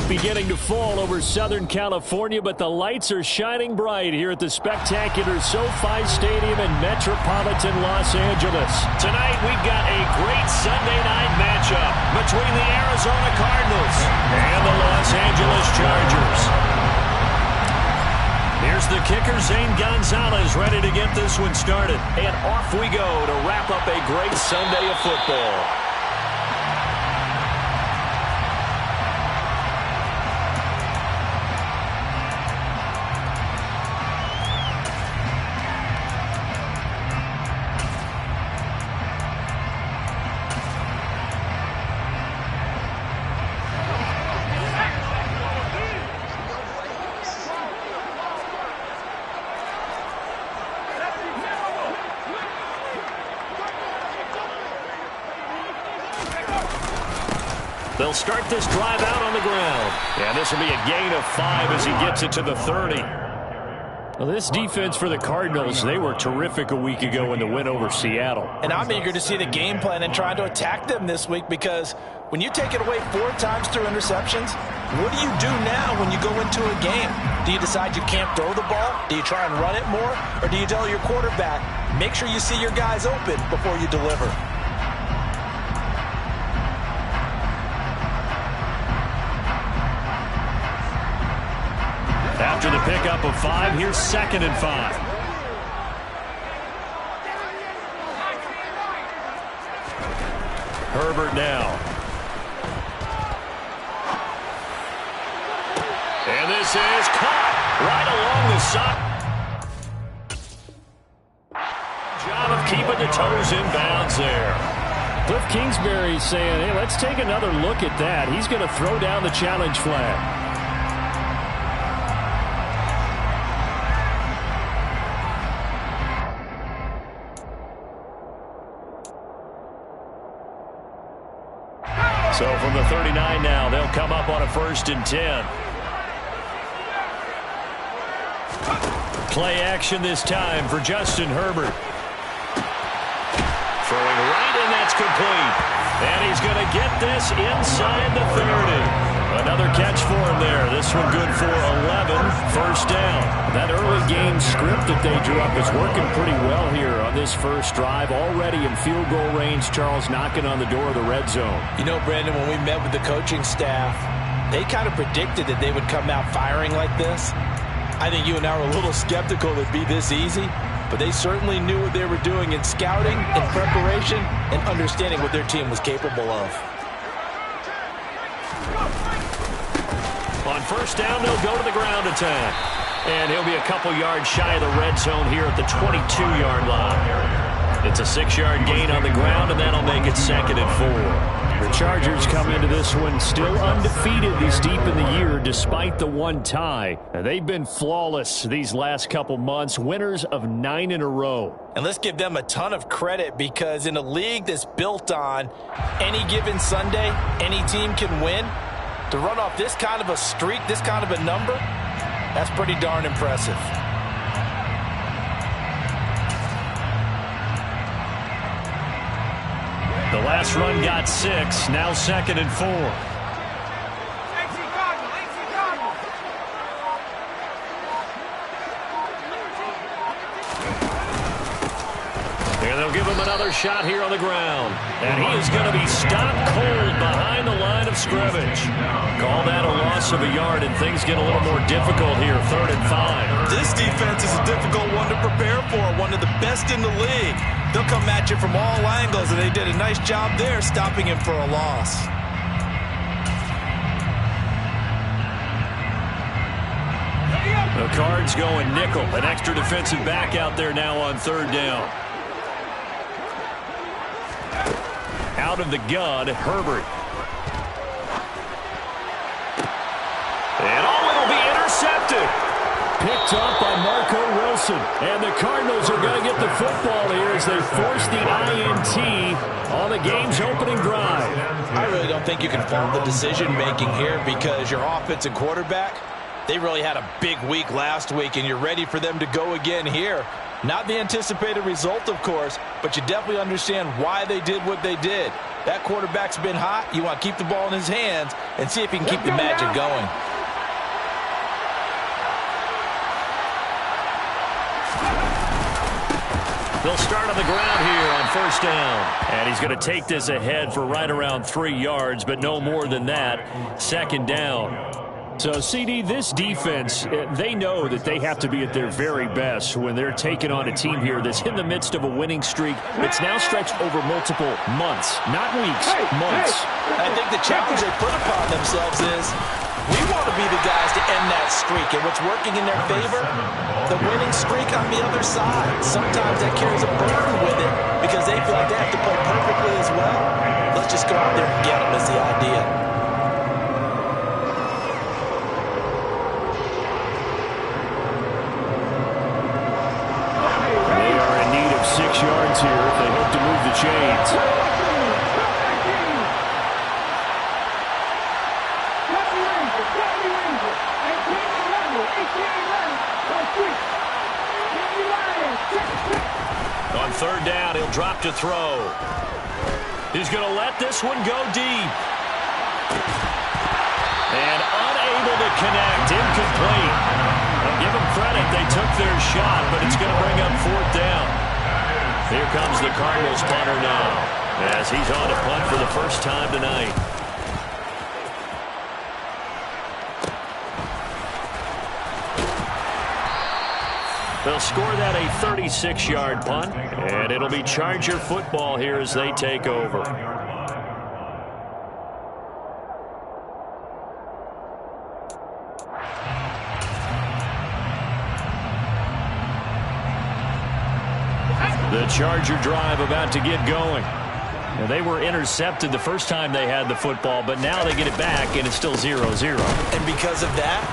beginning to fall over Southern California, but the lights are shining bright here at the spectacular SoFi Stadium in metropolitan Los Angeles. Tonight, we've got a great Sunday night matchup between the Arizona Cardinals and the Los Angeles Chargers. Here's the kicker, Zane Gonzalez, ready to get this one started. And off we go to wrap up a great Sunday of football. They'll start this drive out on the ground. And this will be a gain of 5 as he gets it to the 30. Well, this defense for the Cardinals, they were terrific a week ago in the win over Seattle. And I'm eager to see the game plan and trying to attack them this week, because when you take it away 4 times through interceptions, what do you do now when you go into a game? Do you decide you can't throw the ball? Do you try and run it more? Or do you tell your quarterback, make sure you see your guys open before you deliver? After the pickup of 5, here's 2nd and 5. Herbert now. And this is caught right along the side. Job of keeping the toes in bounds there. Cliff Kingsbury saying, hey, let's take another look at that. He's going to throw down the challenge flag. So from the 39 now, they'll come up on a 1st and 10. Play action this time for Justin Herbert. Throwing right, and that's complete. And he's going to get this inside the 30. Another catch for him there. This one good for 11. 1st down. That early game script that they drew up is working pretty well here on this first drive. Already in field goal range, Charles knocking on the door of the red zone. You know, Brandon, when we met with the coaching staff, they kind of predicted that they would come out firing like this. I think you and I were a little skeptical it'd be this easy, but they certainly knew what they were doing in scouting, in preparation, and understanding what their team was capable of. On 1st down, they'll go to the ground attack. And he'll be a couple yards shy of the red zone here at the 22-yard line. It's a 6-yard gain on the ground, and that'll make it 2nd and 4. The Chargers come into this one still undefeated this deep in the year despite the 1 tie. And they've been flawless these last couple months, winners of 9 in a row. And let's give them a ton of credit, because in a league that's built on any given Sunday, any team can win. To run off this kind of a streak, this kind of a number, that's pretty darn impressive. The last run got 6, now 2nd and 4. And they'll give him another shot here on the ground. And he is going to be stopped cold behind the line of scrimmage. Call that a loss of a yard, and things get a little more difficult here, 3rd and 5. This defense is a difficult one to prepare for, one of the best in the league. They'll come at you from all angles, and they did a nice job there stopping him for a loss. The Cards going nickel, an extra defensive back out there now on 3rd down. Out of the gun, Herbert. And it'll be intercepted. Picked up by Marco Wilson. And the Cardinals are going to get the football here as they force the INT on the game's opening drive. I really don't think you can fault the decision-making here, because your offensive quarterback, they really had a big week last week, and you're ready for them to go again here. Not the anticipated result, of course, but you definitely understand why they did what they did. That quarterback's been hot. You want to keep the ball in his hands, and see if he can keep the magic going. They'll start on the ground here on first down. And he's going to take this ahead for right around 3 yards, but no more than that. Second down. So, CD, this defense, they know that they have to be at their very best when they're taking on a team here that's in the midst of a winning streak that's now stretched over multiple months, not weeks, months. I think the challenge they put upon themselves is we want to be the guys to end that streak, and what's working in their favor, the winning streak on the other side. Sometimes that carries a burden with it because they feel like they have to play perfectly as well. Let's just go out there and get them is the idea. Yards here if they hope to move the chains. On third down, he'll drop to throw. He's going to let this one go deep. And unable to connect, incomplete. I'll give them credit, they took their shot, but it's going to bring up fourth down. Here comes the Cardinals punter now, as he's on to punt for the first time tonight. They'll score that a 36-yard punt, and it'll be Charger football here as they take over. The Charger drive about to get going. Now, they were intercepted the first time they had the football, but now they get it back, and it's still 0-0. And because of that,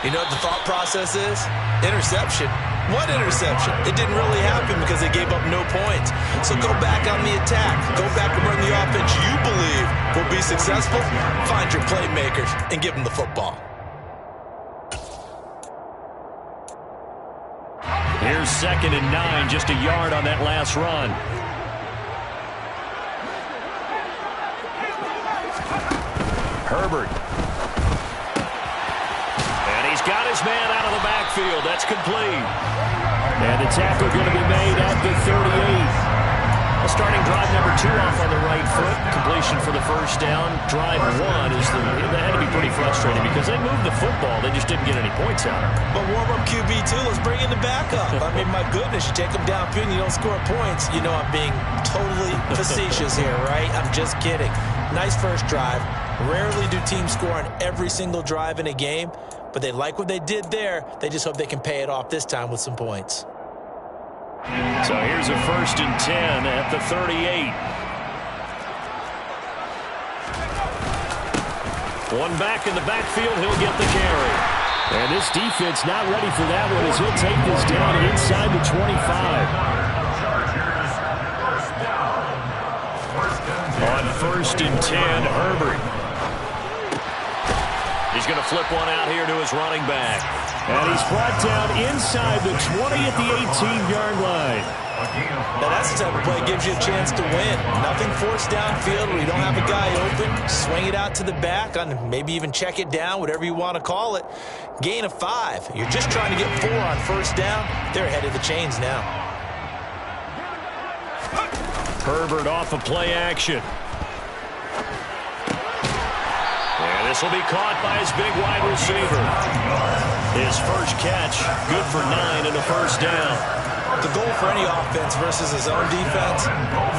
you know what the thought process is? Interception. What interception? It didn't really happen because they gave up no points. So go back on the attack. Go back and run the offense you believe will be successful. Find your playmakers and give them the football. Here's 2nd and 9, just a yard on that last run. Herbert. And he's got his man out of the backfield. That's complete. And the tackle going to be made at the 38. Starting drive number 2 off on the right foot. Completion for the first down. Drive 1 is that had to be pretty frustrating because they moved the football. They just didn't get any points out of it. But warm-up QB2, let's bring in the backup. I mean, my goodness, you take them downfield and you don't score points. You know I'm being totally facetious here, right? I'm just kidding. Nice first drive. Rarely do teams score on every single drive in a game, but they like what they did there. They just hope they can pay it off this time with some points. So here's a 1st and 10 at the 38. One back in the backfield, he'll get the carry. And this defense not ready for that one as he'll take this down inside the 25. On 1st and 10, Herbert. He's going to flip one out here to his running back. And he's brought down inside the 20 at the 18-yard line. Now that's the type of play that gives you a chance to win. Nothing forced downfield where you don't have a guy open. Swing it out to the back, on maybe even check it down, whatever you want to call it. Gain of 5. You're just trying to get 4 on first down. They're ahead of the chains now. Herbert off of play action. And this will be caught by his big wide receiver. His first catch, good for 9 and a first down. The goal for any offense versus his own defense,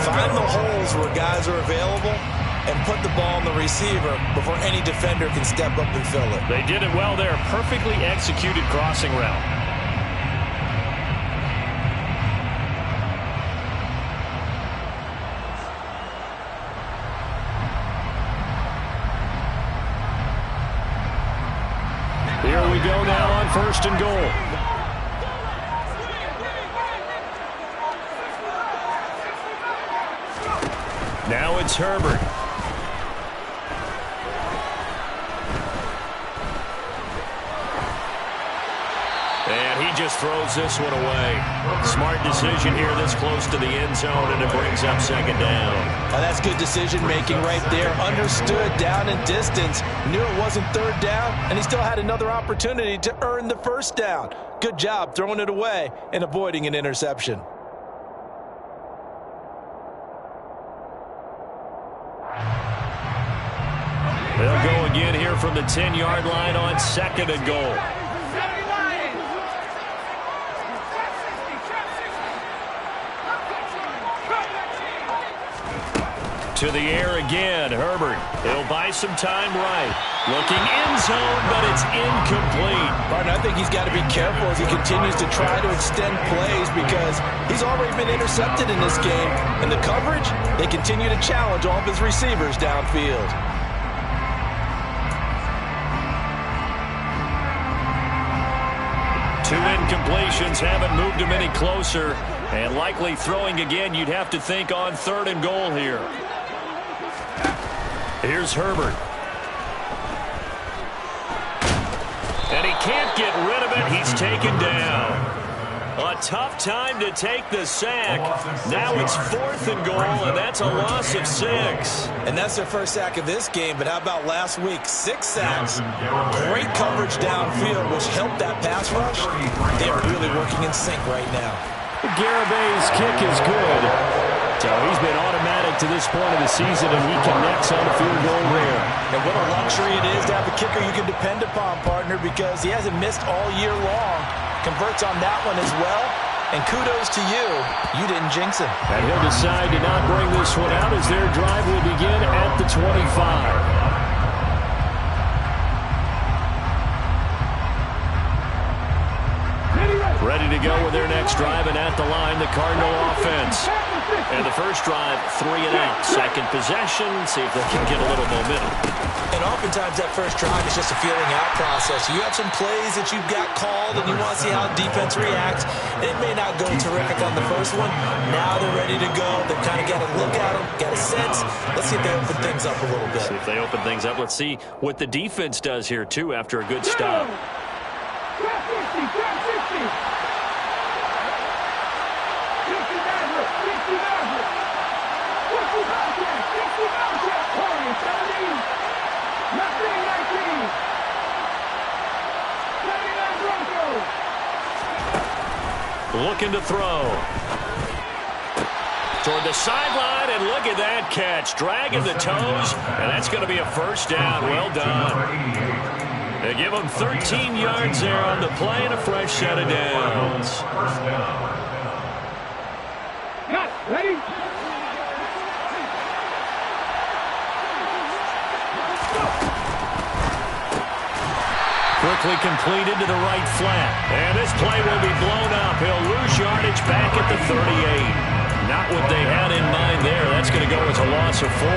find the holes where guys are available and put the ball in the receiver before any defender can step up and fill it. They did it well there. Perfectly executed crossing route. Here we go now on 1st and goal. Now it's Herbert. And he just throws this one away. Smart decision here this close to the end zone, and it brings up second down. Oh, that's good decision-making right there. Understood down and distance. Knew it wasn't third down, and he still had another opportunity to earn the first down. Good job throwing it away and avoiding an interception. They'll go again here from the 10-yard line on second and goal. To the air again, Herbert. He'll buy some time right. Looking end zone, but it's incomplete. Martin, I think he's got to be careful as he continues to try to extend plays because he's already been intercepted in this game. And the coverage, they continue to challenge all of his receivers downfield. Two incompletions haven't moved him any closer. And likely throwing again, you'd have to think on third and goal here. Here's Herbert. And he can't get rid of it. He's taken down. A tough time to take the sack. Now it's fourth and goal, and that's a loss of 6. And that's their first sack of this game, but how about last week? 6 sacks. Great coverage downfield, which helped that pass rush. They are really working in sync right now. Garabay's kick is good. So he's been automatic to this point of the season, and he connects on the field goal there. And what a luxury it is to have a kicker you can depend upon, partner, because he hasn't missed all year long. Converts on that one as well. And kudos to you. You didn't jinx him. And he'll decide to not bring this one out as their drive will begin at the 25. Ready to go with their next drive, and at the line, the Cardinal offense. And the first drive, 3 and out. Second possession, see if they can get a little momentum. And oftentimes that first drive is just a feeling out process. You have some plays that you've got called, and you want to see how the defense reacts. It may not go terrific on the first one. Now they're ready to go. They've kind of got a look at them, got a sense. Let's see if they open things up a little bit. See if they open things up. Let's see what the defense does here, too, after a good stop. Looking to throw. Toward the sideline, and look at that catch. Dragging the toes, and that's going to be a first down. Well done. They give him 13 yards there on the play and a fresh set of downs. Ready? Quickly completed to the right flat. And this play will be blown up. He'll lose yardage back at the 38. Not what they had in mind there. That's going to go as a loss of 4.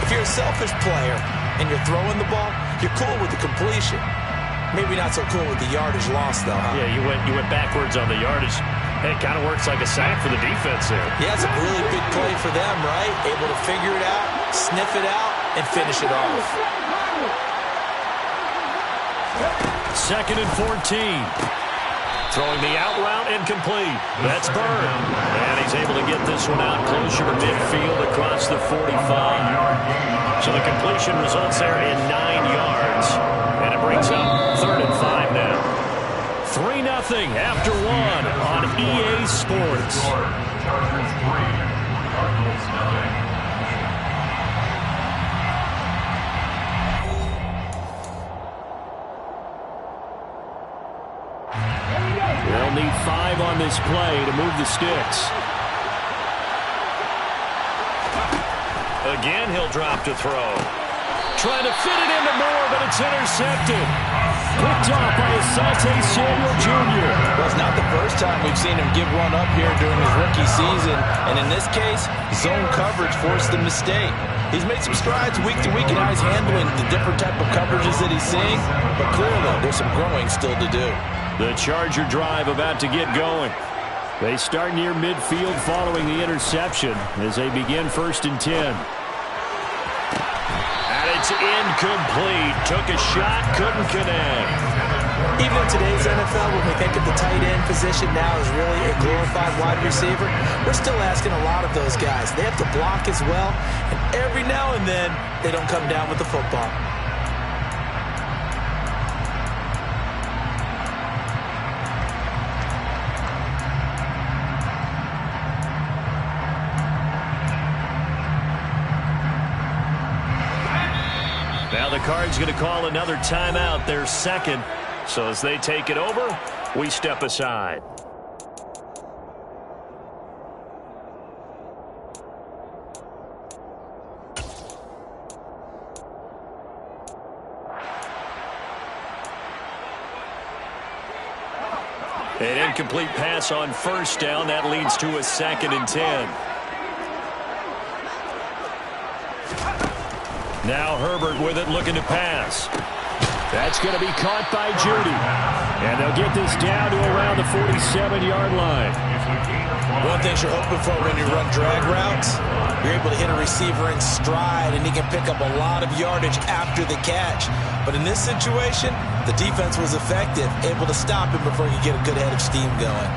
If you're a selfish player and you're throwing the ball, you're cool with the completion. Maybe not so cool with the yardage loss, though, huh? Yeah, you went backwards on the yardage. Hey, it kind of works like a sack for the defense there. Yeah, it's a really big play for them, right? Able to figure it out, sniff it out, and finish it off. Second and 14. Throwing the out route incomplete. That's Byrd. And he's able to get this one out closer to midfield across the 45. So the completion results there in 9 yards. And it brings up third and 5 now. 3-0 after 1 on EA Sports. They'll need 5 on this play to move the sticks. Again, he'll drop to throw. Trying to fit it into Moore, but it's intercepted. Picked off by Asante Samuel Jr. Well, it's not the first time we've seen him give one up here during his rookie season. And in this case, zone coverage forced the mistake. He's made some strides week to week in how he's handling the different type of coverages that he's seeing. But clearly, there's some growing still to do. The Charger drive about to get going. They start near midfield following the interception as they begin 1st and 10. And it's incomplete. Took a shot, couldn't connect. Even in today's NFL, when we think of the tight end position now as really a glorified wide receiver, we're still asking a lot of those guys. They have to block as well, and every now and then, they don't come down with the football. Now the Cards going to call another timeout, their second. So as they take it over, we step aside. An incomplete pass on first down. That leads to a 2nd and 10. Now Herbert with it, looking to pass. That's going to be caught by Judy. And they'll get this down to around the 47-yard line. One thing you're hoping for when you run drag routes, you're able to hit a receiver in stride, and he can pick up a lot of yardage after the catch. But in this situation, the defense was effective, able to stop him before he could get a good head of steam going.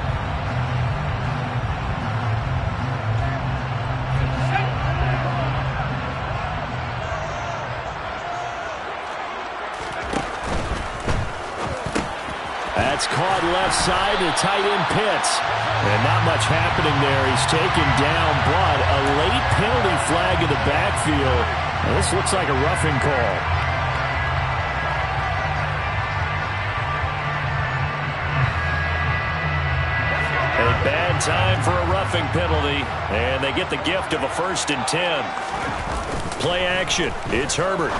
That's caught left side to tight end Pitts. And not much happening there. He's taken down, but a late penalty flag in the backfield. Now, this looks like a roughing call. A bad time for a roughing penalty, and they get the gift of a 1st and 10. Play action. It's Herbert.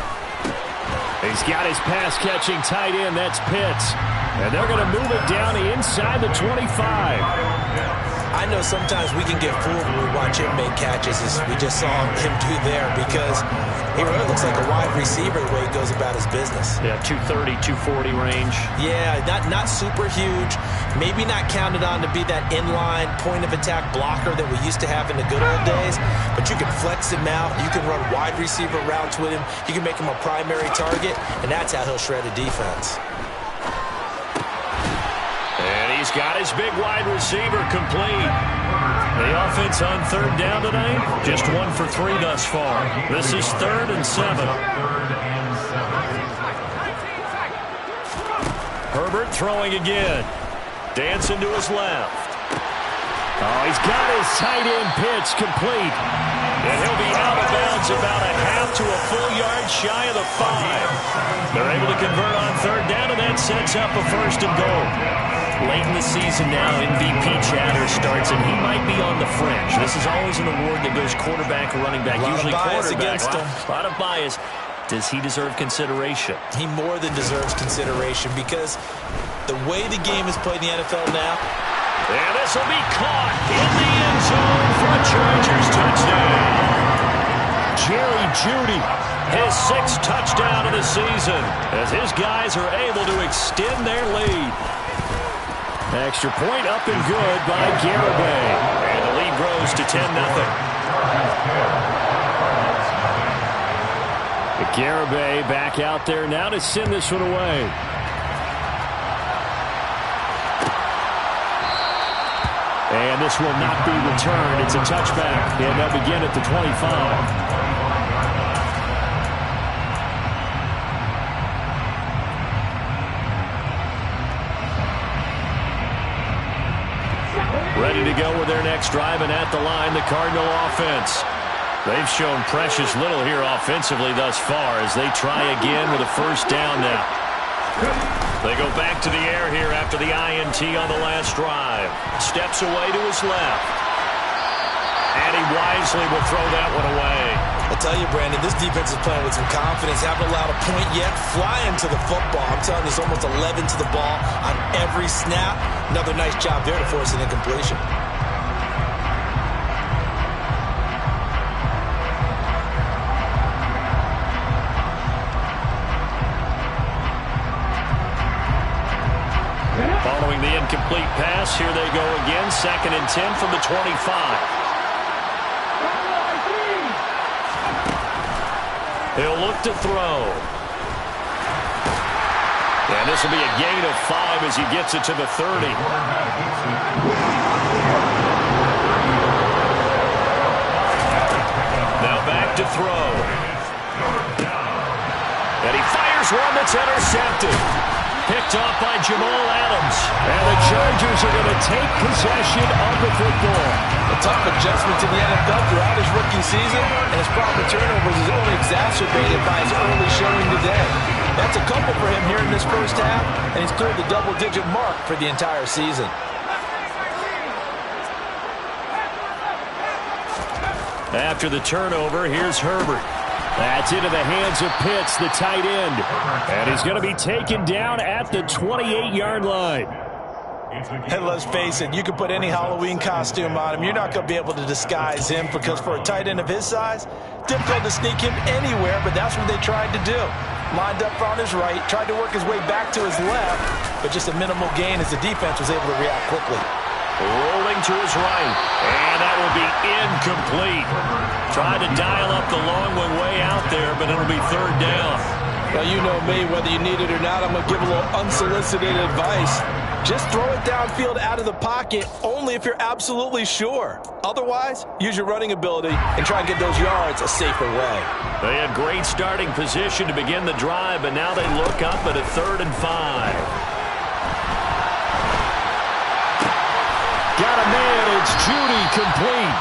He's got his pass-catching tight end. That's Pitts. And they're going to move it down inside the 25. I know sometimes we can get fooled when we watch him make catches, as we just saw him do there, because he really looks like a wide receiver the way he goes about his business. Yeah, 230, 240 range. Yeah, not super huge. Maybe not counted on to be that inline point-of-attack blocker that we used to have in the good old days, but you can flex him out. You can run wide receiver routes with him. You can make him a primary target, and that's how he'll shred a defense. He's got his big wide receiver complete. The offense on 3rd down tonight, just 1 for 3 thus far. This is 3rd and 7. Herbert throwing again. Dancing to his left. Oh, he's got his tight end Pitts complete. And he'll be out of bounds about a half to a full yard shy of the 5. They're able to convert on 3rd down, and that sets up a 1st and goal. Late in the season now, MVP chatter starts, and he might be on the fringe. This is always an award that goes quarterback or running back, usually quarterback. A lot of bias. Does he deserve consideration? He more than deserves consideration, because the way the game is played in the NFL now. And this will be caught in the end zone for a Chargers touchdown. Jerry Jeudy, his 6th touchdown of the season, as his guys are able to extend their lead. Extra point up and good by Garibay. And the lead grows to 10-0. Garibay back out there now to send this one away. And this will not be returned. It's a touchback. And they'll begin at the 25. Ready to go with their next drive, and at the line, the Cardinal offense. They've shown precious little here offensively thus far as they try again with a 1st down now. They go back to the air here after the INT on the last drive. Steps away to his left. And he wisely will throw that one away. I tell you, Brandon, this defense is playing with some confidence. Haven't allowed a point yet. Flying to the football. I'm telling you, there's almost 11 to the ball on every snap. Another nice job there to force an incompletion. Following the incomplete pass, here they go again. 2nd and 10 from the 25. He'll look to throw. And this will be a gain of 5 as he gets it to the 30. Now back to throw. And he fires one that's intercepted. Picked off by Jamal Adams. And the Chargers are going to take possession of the football. A tough adjustment to the NFL throughout his rookie season, and his problem with turnovers is only exacerbated by his early showing today. That's a couple for him here in this first half, and he's cleared the double-digit mark for the entire season. After the turnover, here's Herbert. That's into the hands of Pitts, the tight end. And he's going to be taken down at the 28-yard line. And let's face it, you can put any Halloween costume on him. You're not going to be able to disguise him because for a tight end of his size, difficult to sneak him anywhere, but that's what they tried to do. Lined up on his right, tried to work his way back to his left, but just a minimal gain as the defense was able to react quickly. Rolling to his right, and that will be incomplete. Tried to dial up the long one way out there, but it'll be third down. Well, you know me, whether you need it or not, I'm going to give a little unsolicited advice. Just throw it downfield out of the pocket only if you're absolutely sure. Otherwise, use your running ability and try and get those yards a safer way. They had great starting position to begin the drive, but now they look up at a 3rd and 5. Got a man, it's Judy, complete.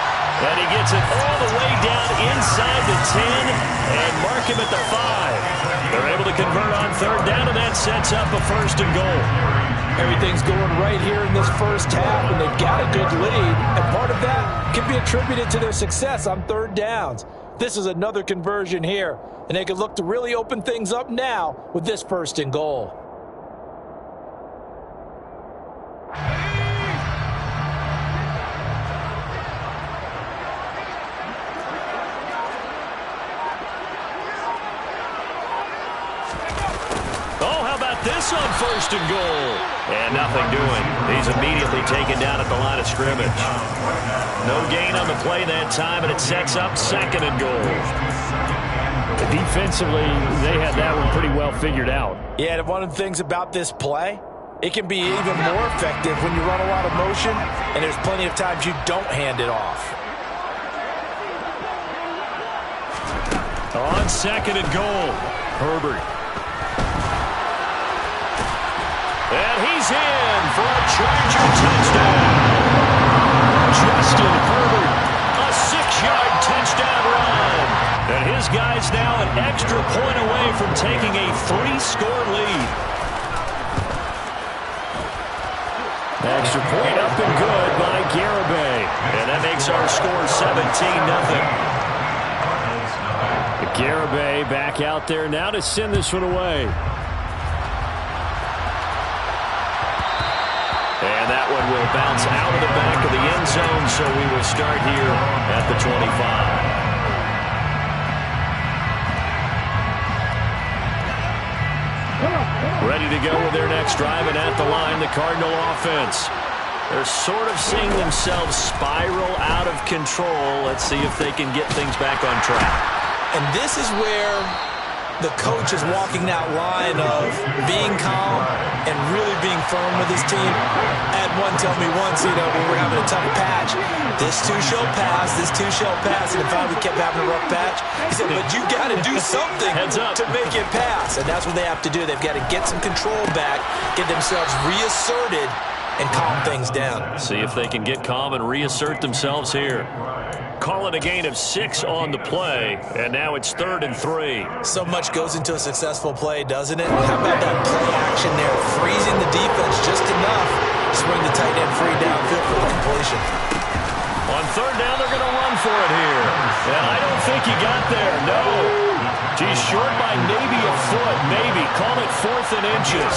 And he gets it all the way down inside the 10 and mark him at the 5. They're able to convert on 3rd down, and that sets up a 1st and goal. Everything's going right here in this first half, and they've got a good lead. And part of that can be attributed to their success on 3rd downs. This is another conversion here, and they can look to really open things up now with this 1st and goal. This on 1st and goal. And nothing doing. He's immediately taken down at the line of scrimmage. No gain on the play that time, and it sets up 2nd and goal. Defensively, they had that one pretty well figured out. Yeah, and one of the things about this play, it can be even more effective when you run a lot of motion, and there's plenty of times you don't hand it off. On 2nd and goal, Herbert. And he's in for a Charger touchdown. Justin Herbert, a 6-yard touchdown run. And his guy's now an extra point away from taking a 3-score lead. Extra point up and good by Garibay. And that makes our score 17-0. Garibay back out there now to send this one away. And that one will bounce out of the back of the end zone, so we will start here at the 25. Ready to go with their next drive, and at the line, the Cardinal offense. They're sort of seeing themselves spiral out of control. Let's see if they can get things back on track. And this is where the coach is walking that line of being calm and really being firm with his team. I had one tell me once, when we're having a tough patch, this too shall pass, this too shall pass, and if we kept having a rough patch, he said, but you got to do something to make it pass, and that's what they have to do. They've got to get some control back, get themselves reasserted, and calm things down. See if they can get calm and reassert themselves here. Call it a gain of 6 on the play, and now it's 3rd and 3. So much goes into a successful play, doesn't it? How about that play action there, freezing the defense just enough to swing the tight end free downfield for the completion. On 3rd down, they're going to run for it here. And I don't think he got there, no. He's short by maybe a foot, maybe. Call it 4th and inches.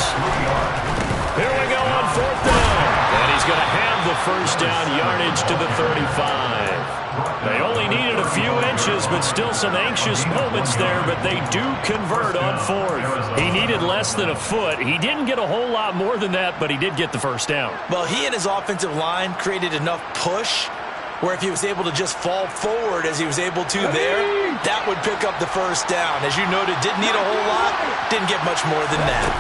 Here we go on 4th down. And he's going to have the 1st down yardage to the 35. They only needed a few inches, but still some anxious moments there, but they do convert on 4th. He needed less than a foot. He didn't get a whole lot more than that, but he did get the 1st down. Well, he and his offensive line created enough push where if he was able to just fall forward as he was able to there, that would pick up the 1st down. As you noted, didn't need a whole lot, didn't get much more than that.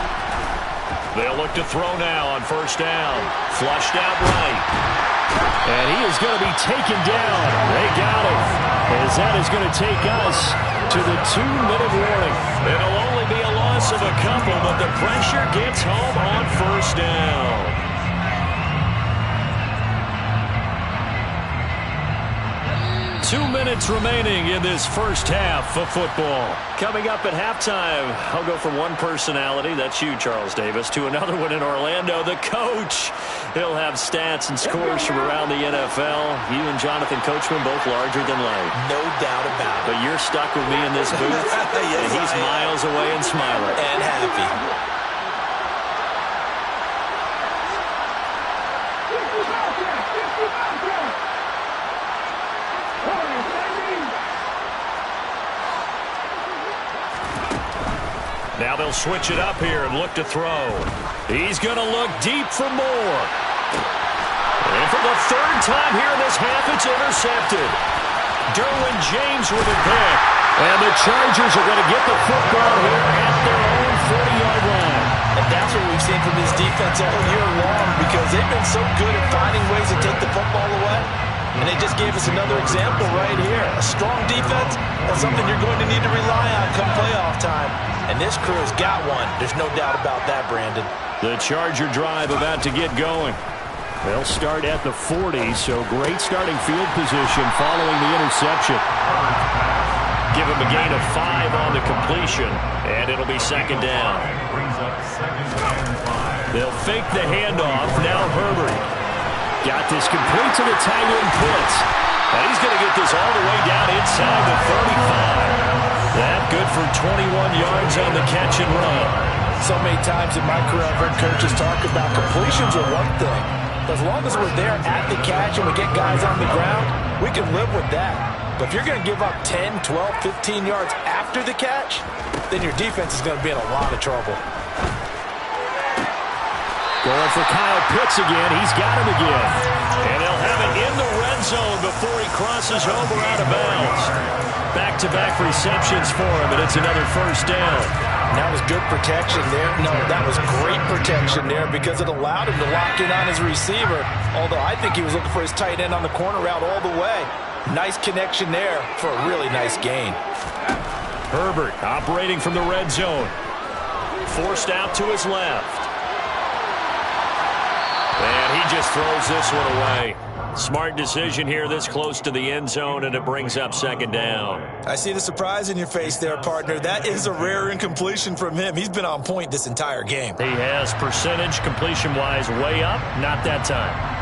They'll look to throw now on first down. Flushed out right. And he is going to be taken down. They got him. As that is going to take us to the 2-minute warning. It'll only be a loss of a couple, but the pressure gets home on first down. 2 minutes remaining in this first half of football. Coming up at halftime, I'll go from one personality, that's you, Charles Davis, to another one in Orlando, the coach. He'll have stats and scores from around the NFL. You and Jonathan Coachman both larger than life. No doubt about it. But you're stuck with me in this booth, Yes, and he's miles away and smiling. And happy. Now they'll switch it up here and look to throw. He's going to look deep for more. And for the third time here in this half, it's intercepted. Derwin James with a pick. And the Chargers are going to get the football here at their own 40-yard line. And that's what we've seen from this defense all year long, because they've been so good at finding ways to take the football away. And they just gave us another example right here. A strong defense, that's something you're going to need to rely on come playoff time. And this crew's got one. There's no doubt about that, Brandon. The Charger drive about to get going. They'll start at the 40, so great starting field position following the interception. Give him a gain of 5 on the completion, and it'll be second down. They'll fake the handoff. Now Herbert. Got this complete to the tight end Pitts. And he's going to get this all the way down inside the 35. That good for 21 yards on the catch and run. So many times in my career I've heard coaches talk about completions are one thing. But as long as we're there at the catch and we get guys on the ground, we can live with that. But if you're going to give up 10, 12, 15 yards after the catch, then your defense is going to be in a lot of trouble. Going for Kyle Pitts again. He's got him again. And they'll have it in the red zone before he crosses over out of bounds. Back-to-back receptions for him, and it's another first down. That was good protection there. No, that was great protection there because it allowed him to lock in on his receiver. Although I think he was looking for his tight end on the corner route all the way. Nice connection there for a really nice gain. Herbert operating from the red zone. Forced out to his left. And he just throws this one away. Smart decision here this close to the end zone, and it brings up second down. I see the surprise in your face there, partner. That is a rare incompletion from him. He's been on point this entire game. He has percentage completion-wise way up. Not that time.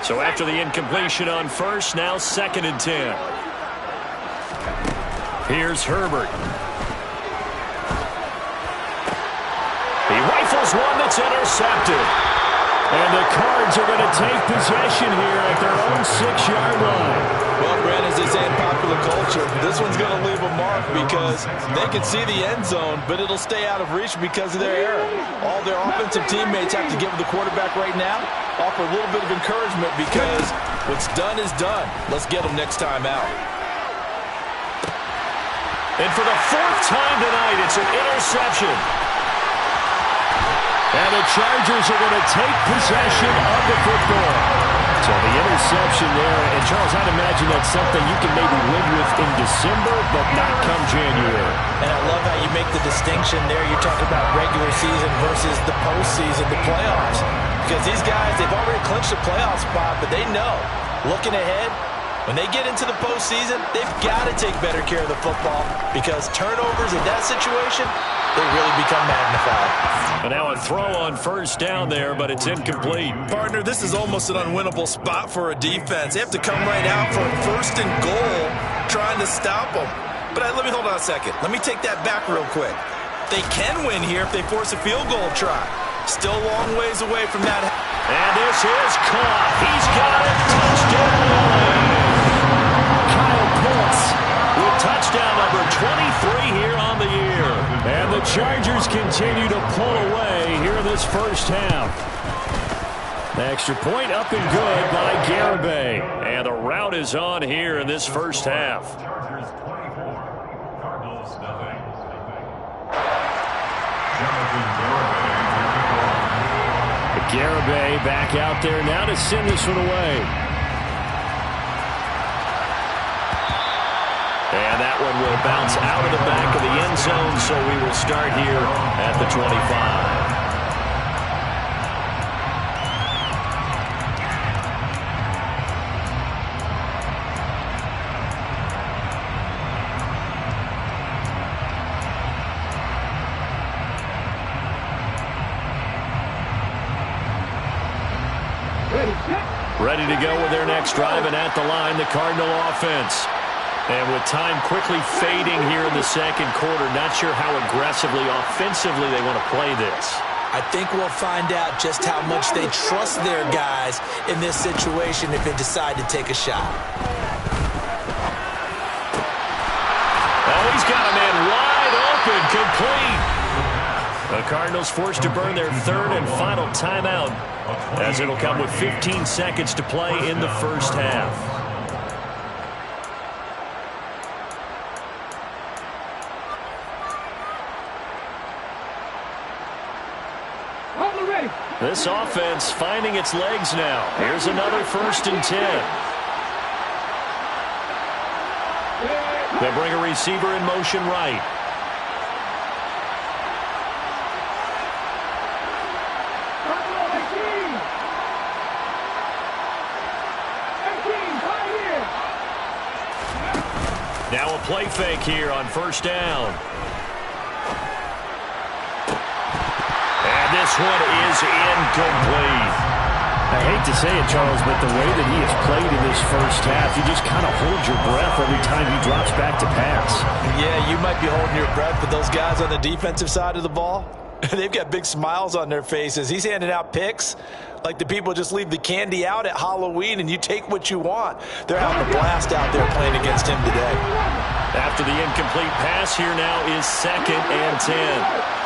So after the incompletion on first, now second and 10. Here's Herbert. He rifles one that's intercepted. And the Cards are going to take possession here at their own 6-yard line. Well, Brandon, as they say in popular culture, this one's going to leave a mark because they can see the end zone, but it'll stay out of reach because of their error. All their offensive teammates have to give the quarterback right now, offer a little bit of encouragement because what's done is done. Let's get them next time out. And for the 4th time tonight, it's an interception. And the Chargers are going to take possession of the football. So the interception there, and Charles, I'd imagine that's something you can maybe live with in December, but not come January. And I love how you make the distinction there. You talk about regular season versus the postseason, the playoffs. Because these guys, they've already clinched a playoff spot, but they know, looking ahead, when they get into the postseason, they've got to take better care of the football because turnovers in that situation, they really become magnified. And now a throw on first down there, but it's incomplete. Partner, this is almost an unwinnable spot for a defense. They have to come right out for a 1st and goal trying to stop them. But let me hold on a second. Let me take that back real quick. They can win here if they force a field goal try. Still a long ways away from that. And this is caught. He's got it. Touchdown. Kyle Pitts with touchdown number 23 here on the year. And the Chargers continue to pull away here in this first half. The extra point up and good by Garibay. And the rout is on here in this first half. Garibay back out there now to send this one away. And that one will bounce out of the back of the end zone, so we will start here at the 25. Ready to go with their next drive, and at the line, the Cardinal offense. And with time quickly fading here in the second quarter, not sure how aggressively, offensively they want to play this. I think we'll find out just how much they trust their guys in this situation if they decide to take a shot. Oh, he's got a man wide open, complete. The Cardinals forced to burn their third and final timeout, as it'll come with 15 seconds to play in the first half. This offense finding its legs now. Here's another 1st and 10. They'll bring a receiver in motion right. Now a play fake here on 1st down. And this one is incomplete. I hate to say it, Charles, but the way that he has played in this first half, you just kind of hold your breath every time he drops back to pass. Yeah, you might be holding your breath, but those guys on the defensive side of the ball, they've got big smiles on their faces. He's handing out picks like the people just leave the candy out at Halloween and you take what you want. They're having a blast out there playing against him today. After the incomplete pass, here now is 2nd and 10.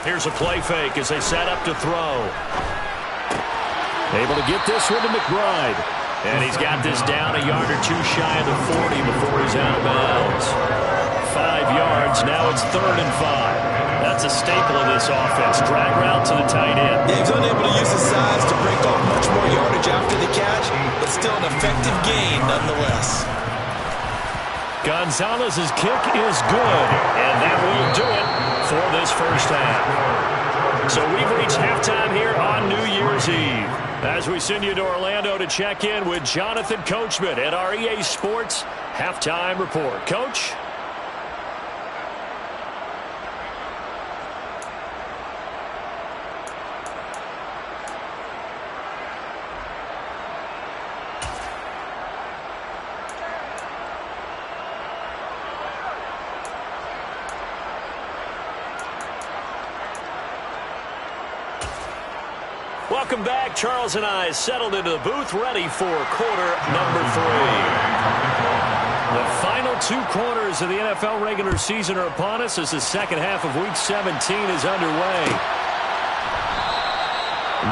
Here's a play fake as they set up to throw. Able to get this one to McBride. And he's got this down a yard or two shy of the 40 before he's out of bounds. 5 yards, now it's 3rd and 5. That's a staple of this offense. Drag route to the tight end. Yeah, he's unable to use his size to break off much more yardage after the catch, but still an effective gain nonetheless. Gonzalez's kick is good, and that will do it for this first half. So we've reached halftime here on New Year's Eve, as we send you to Orlando to check in with Jonathan Coachman at our EA Sports Halftime Report. Coach? Welcome back. Charles and I settled into the booth, ready for quarter number 3. The final 2 quarters of the NFL regular season are upon us as the second half of Week 17 is underway.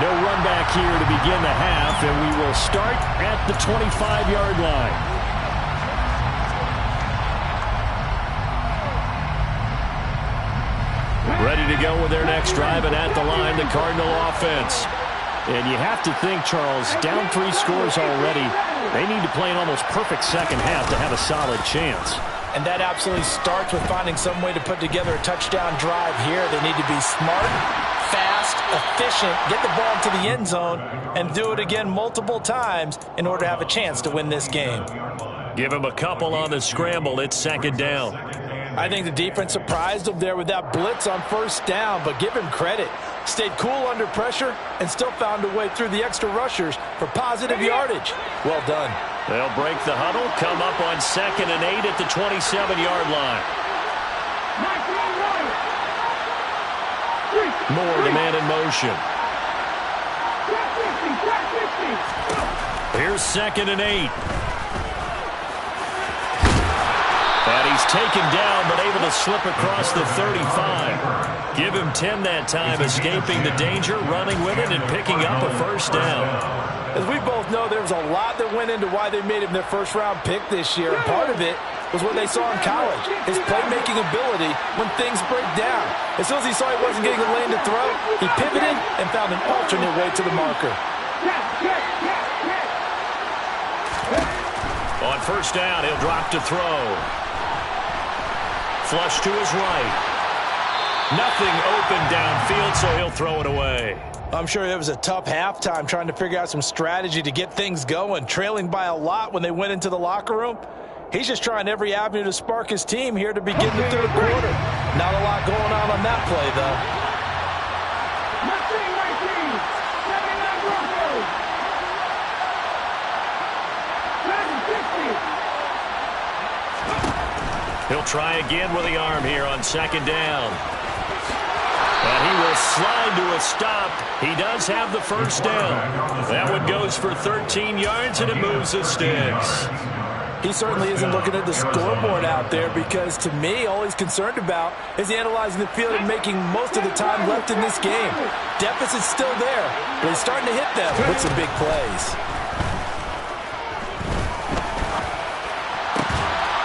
No run back here to begin the half, and we will start at the 25-yard line. Ready to go with their next drive, and at the line, the Cardinal offense. And you have to think, Charles, down 3 scores already, they need to play an almost perfect second half to have a solid chance. And that absolutely starts with finding some way to put together a touchdown drive here. They need to be smart, fast, efficient, get the ball to the end zone, and do it again multiple times in order to have a chance to win this game. Give him a couple on the scramble. It's 2nd down. I think the defense surprised him there with that blitz on 1st down, but give him credit. Stayed cool under pressure and still found a way through the extra rushers for positive yardage. Well done. They'll break the huddle, come up on 2nd and 8 at the 27-yard line. More to man in motion. Here's 2nd and 8. And he's taken down, but able to slip across the 35. Give him 10 that time, escaping the danger, running with it, and picking up a first down. As we both know, there was a lot that went into why they made him their first-round pick this year. And part of it was what they saw in college, his playmaking ability when things break down. As soon as he saw he wasn't getting a lane to throw, he pivoted and found an alternate way to the marker. On first down, he'll drop to throw. Flush to his right. Nothing open downfield, so he'll throw it away. I'm sure it was a tough halftime trying to figure out some strategy to get things going, trailing by a lot when they went into the locker room. He's just trying every avenue to spark his team here to begin the third quarter. Not a lot going on that play, though. He'll try again with the arm here on 2nd down. And he will slide to a stop. He does have the first down. That one goes for 13 yards, and it moves the sticks. He certainly isn't looking at the scoreboard out there because, to me, all he's concerned about is analyzing the field and making most of the time left in this game. Deficit's still there, but he's starting to hit them with some big plays.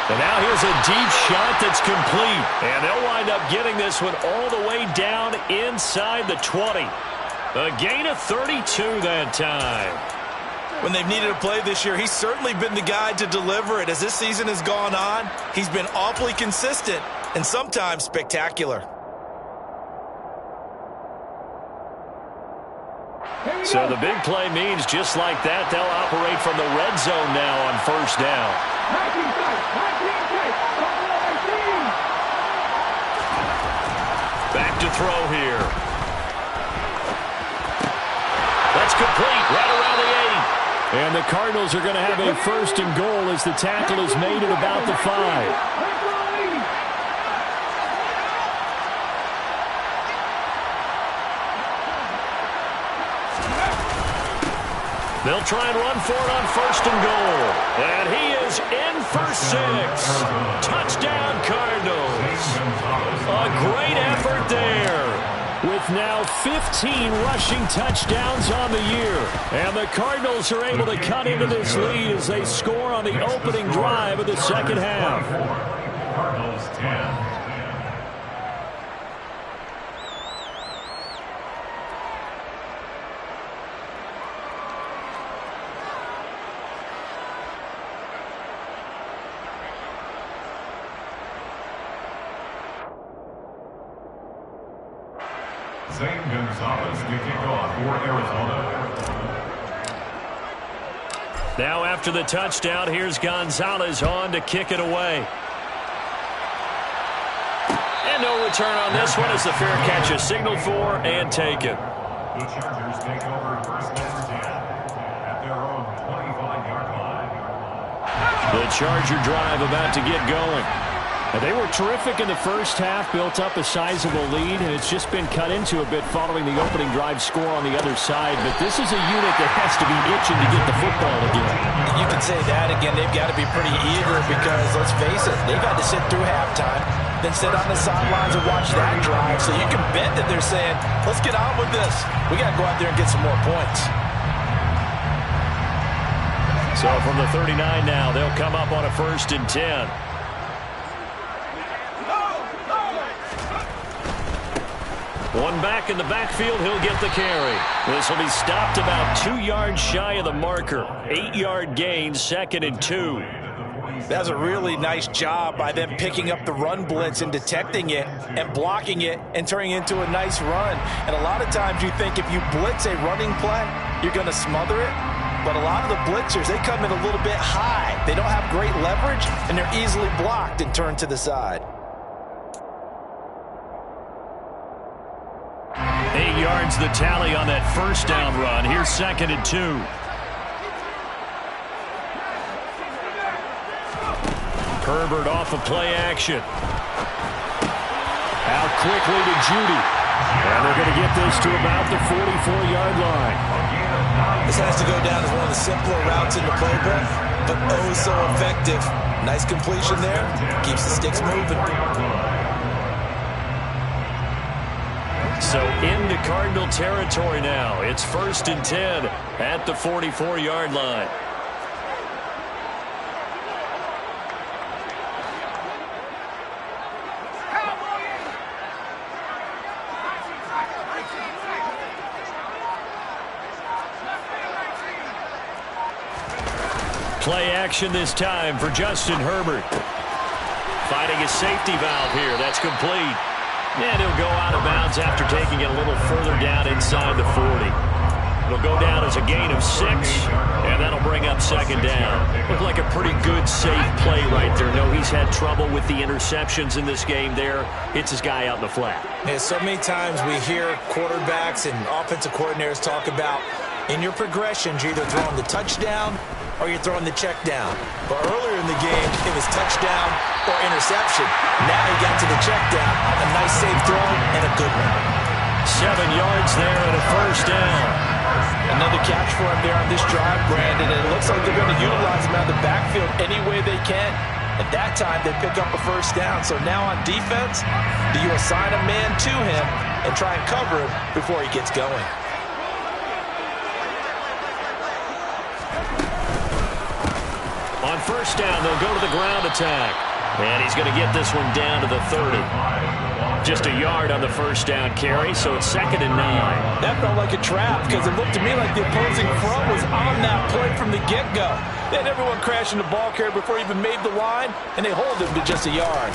And now here's a deep shot that's complete. And they'll wind up getting this one all the way down inside the 20. A gain of 32 that time. When they've needed a play this year, he's certainly been the guy to deliver it. As this season has gone on, he's been awfully consistent and sometimes spectacular. So the big play means just like that, they'll operate from the red zone now on first down. Back to throw here. That's complete right around the 8. And the Cardinals are going to have a 1st and goal as the tackle is made at about the 5. They'll try and run for it on 1st and goal. And he is in for 6. Touchdown, Cardinals. A great effort there. With now 15 rushing touchdowns on the year. And the Cardinals are able to cut into this lead as they score on the opening drive of the second half. Cardinals 10. Zane Gonzalez to kick off for Arizona. Now after the touchdown, here's Gonzalez on to kick it away. And no return on this one as the fair catch is signaled for and taken. The Chargers take over first and 10 at their own 25-yard line. The Charger drive about to get going. They were terrific in the first half, built up a sizable lead, and it's just been cut into a bit following the opening drive score on the other side. But this is a unit that has to be itching to get the football again. You can say that again. They've got to be pretty eager because, let's face it, they've had to sit through halftime, then sit on the sidelines and watch that drive. So you can bet that they're saying, let's get on with this. We got to go out there and get some more points. So from the 39 now, they'll come up on a 1st and 10. One back in the backfield, he'll get the carry. This will be stopped about 2 yards shy of the marker. 8-yard gain, 2nd and 2. That's a really nice job by them picking up the run blitz and detecting it and blocking it and turning it into a nice run. And a lot of times you think if you blitz a running play, you're going to smother it. But a lot of the blitzers, they come in a little bit high. They don't have great leverage, and they're easily blocked and turned to the side. 8 yards the tally on that first down run. Here's 2nd and 2. Herbert off of play action. Out quickly to Judy. And they're going to get this to about the 44-yard line. This has to go down as one of the simpler routes in the playbook, but oh so effective. Nice completion there. Keeps the sticks moving. So into Cardinal territory now. It's 1st and 10 at the 44-yard line. Play action this time for Justin Herbert. Finding his safety valve here. That's complete. And he'll go out of bounds after taking it a little further down inside the 40. It'll go down as a gain of 6, and that'll bring up 2nd down. Looked like a pretty good, safe play right there. No, he's had trouble with the interceptions in this game there. Hits his guy out in the flat. Yeah, so many times we hear quarterbacks and offensive coordinators talk about in your progressions, you're either throwing the touchdown or you're throwing the check down. But earlier in the game, it was touchdown or interception. Now he got to the check down. A nice safe throw and a good one. 7 yards there and a 1st down. Another catch for him there on this drive, Brandon, and it looks like they're going to utilize him out of the backfield any way they can. At that time, they pick up a 1st down. So now on defense, do you assign a man to him and try and cover him before he gets going? On 1st down, they'll go to the ground attack. And he's going to get this one down to the 30. Just a yard on the 1st down carry, so it's 2nd and 9. That felt like a trap because it looked to me like the opposing front was on that play from the get-go. They had everyone crashing the ball carrier before he even made the line, and they hold him to just a yard.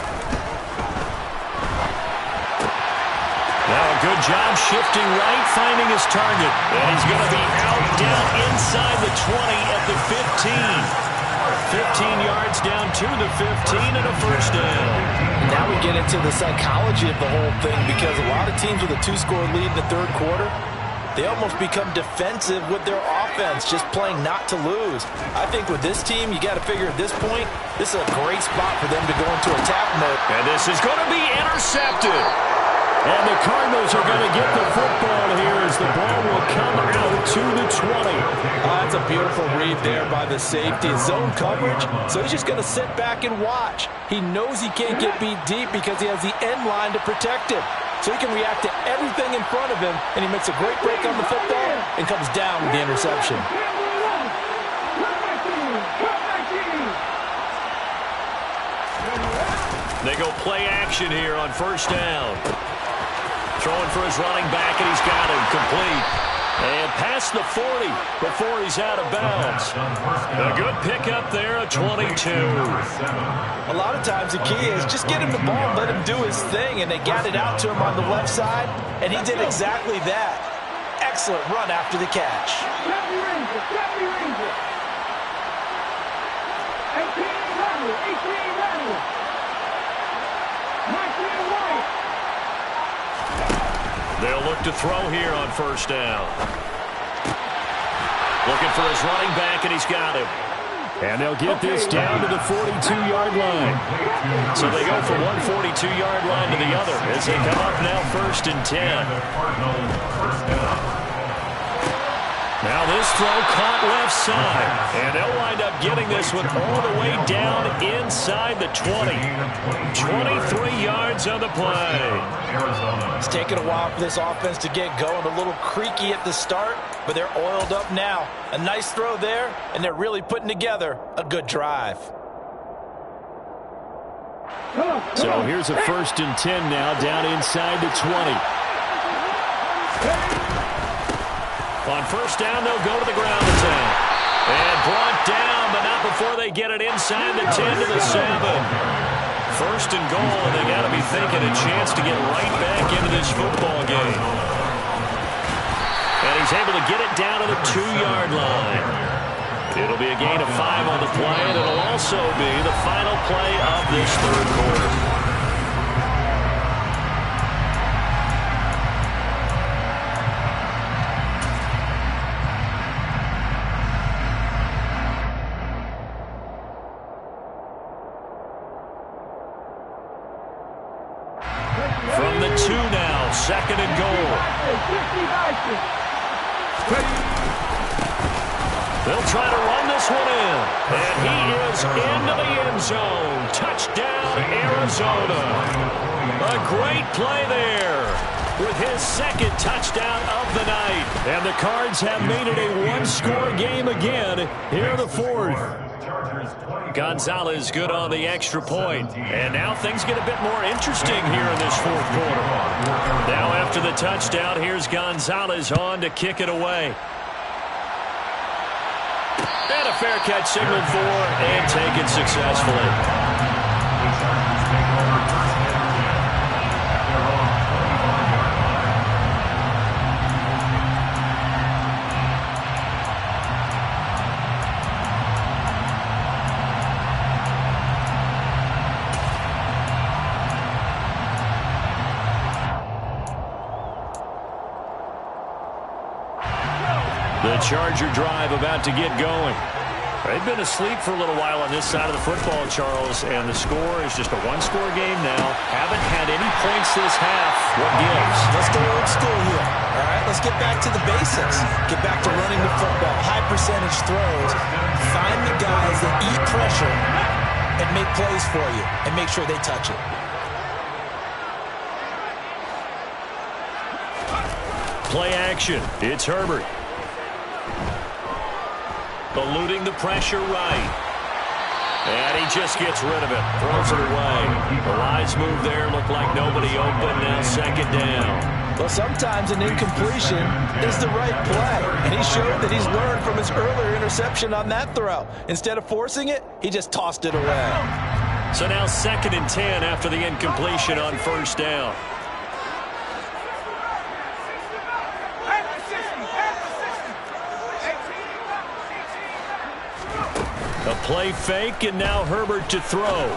Now a good job shifting right, finding his target. And he's going to be out down inside the 20 at the 15. 15 yards down to the 15 and a 1st down. Now we get into the psychology of the whole thing because a lot of teams with a 2-score lead in the 3rd quarter, they almost become defensive with their offense, just playing not to lose. I think with this team, you got to figure at this point, this is a great spot for them to go into attack mode. And this is going to be intercepted. And the Cardinals are going to get the football here as the ball will come out to the 20. That's a beautiful read there by the safety. Zone coverage, so he's just going to sit back and watch. He knows he can't get beat deep because he has the end line to protect him. So he can react to everything in front of him, and he makes a great break on the football and comes down with the interception. They go play action here on 1st down. Throwing for his running back, and he's got him complete. And past the 40 before he's out of bounds. A good pickup there, a 22. A lot of times the key is just get him the ball and let him do his thing, and they got it out to him on the left side, and he did exactly that. Excellent run after the catch. 18 They'll look to throw here on 1st down. Looking for his running back, and he's got him. And they'll get this down to the 42-yard line. So they go from one 42-yard line to the other as they come up now 1st and 10. Now this throw caught left side. And they'll wind up getting this one all the way down inside the 20. 23 yards on the play. It's taken a while for this offense to get going. A little creaky at the start, but they're oiled up now. A nice throw there, and they're really putting together a good drive. So here's a 1st and 10 now down inside the 20. On 1st down, they'll go to the ground attack. And brought down, but not before they get it inside the 10 to the 7. 1st and goal, and they got to be thinking a chance to get right back into this football game. And he's able to get it down to the 2-yard line. It'll be a gain of 5 on the play, and it'll also be the final play of this 3rd quarter. From the 2 now, 2nd and They'll try to run this one in. And he is into the end zone. Touchdown, Arizona. A great play there with his second touchdown of the night. And the Cards have made it a one-score game again here in the fourth. Gonzalez good on the extra point. And now things get a bit more interesting here in this fourth quarter. Now after the touchdown, here's Gonzalez on to kick it away. And a fair catch signaled for and taken successfully. The Charger drive about to get going. They've been asleep for a little while on this side of the football, Charles, and the score is just a one-score game now. Haven't had any points this half. What gives? Let's go old school here. All right, let's get back to the basics. Get back to running the football, high percentage throws. Find the guys that eat pressure and make plays for you and make sure they touch it. Play action. It's Herbert. Eluding the pressure right. And he just gets rid of it. Throws it away. The lines move there. Look like nobody open. Now second down. Well, sometimes an incompletion is the right play. And he showed that he's learned from his earlier interception on that throw. Instead of forcing it, he just tossed it away. So now 2nd and 10 after the incompletion on first down. A play fake, and now Herbert to throw.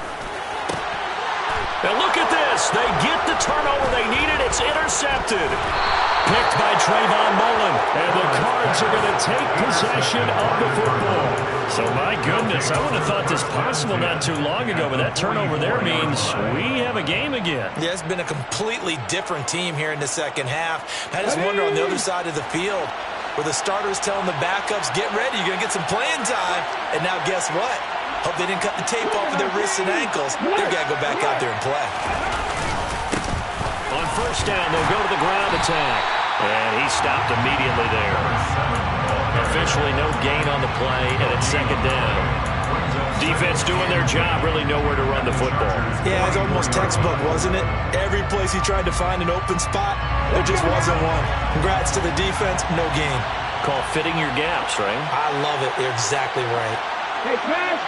Now look at this. They get the turnover they needed. It's intercepted. Picked by Trayvon Mullen. And the Cards are going to take possession of the football. So, my goodness, I would have thought this possible not too long ago, but that turnover there means we have a game again. Yeah, it's been a completely different team here in the second half. I just wonder on the other side of the field, where the starters telling the backups, get ready, you're going to get some playing time. And now guess what? Hope they didn't cut the tape off of their wrists and ankles. They're going to go back out there and play. On first down, they'll go to the ground attack. And he stopped immediately there. Officially no gain on the play, and it's second down. Defense doing their job, really nowhere to run the football. Yeah, it's almost textbook, wasn't it? Every place he tried to find an open spot, there just wasn't one. Congrats to the defense, no gain. Call fitting your gaps, right? I love it. You're exactly right. Hey, pass.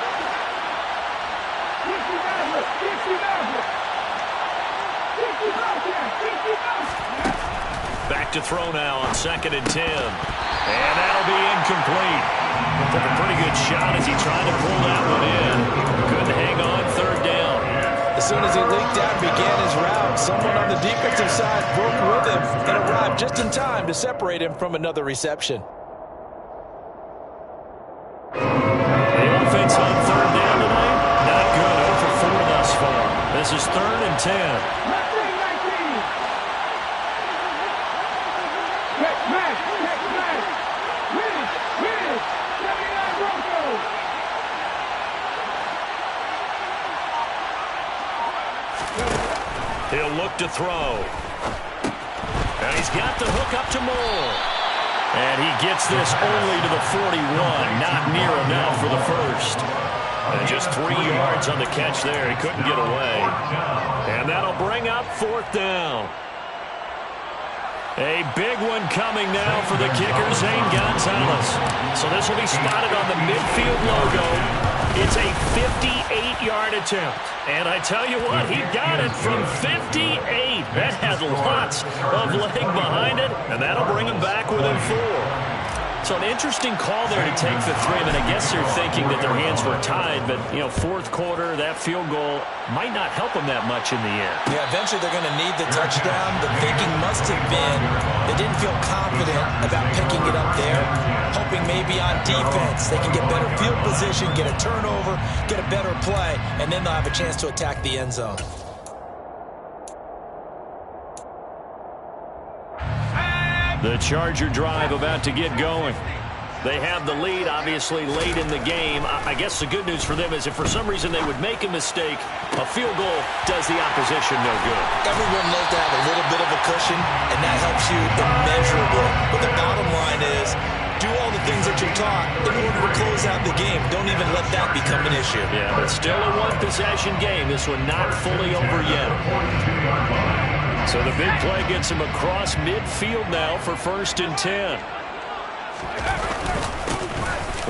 Back to throw now on 2nd and 10. And that'll be incomplete. Took a pretty good shot as he tried to pull that one in. Couldn't hang on, 3rd down. As soon as he leaked out and began his route, someone on the defensive side broke with him and arrived just in time to separate him from another reception. The offense on 3rd down tonight, not good. 0 for 4 thus far. This is 3rd and 10. He'll look to throw. And he's got the hook up to Moore. And he gets this only to the 41. Not near enough for the first. And just 3 yards on the catch there. He couldn't get away. And that'll bring up 4th down. A big one coming now for the kicker, Zane Gonzalez. So this will be spotted on the midfield logo. It's a 58-yard attempt. And I tell you what, he got it from 58. That had lots of leg behind it, and that'll bring him back within 4. So an interesting call there to take the 3. I mean, I guess they're thinking that their hands were tied, but, you know, 4th quarter, that field goal might not help them that much in the end. Yeah, eventually they're going to need the touchdown. The thinking must have been they didn't feel confident about picking it up there, hoping maybe on defense they can get better field position, get a turnover, get a better play, and then they'll have a chance to attack the end zone. The Charger drive about to get going. They have the lead, obviously, late in the game. I guess the good news for them is if for some reason they would make a mistake, a field goal does the opposition no good. Everyone loves to have a little bit of a cushion, and that helps you immeasurably. But the bottom line is, do all the things that you're taught in order to close out the game. Don't even let that become an issue. Yeah, but still a one-possession game. This one not fully over yet. So the big play gets him across midfield now for 1st and 10.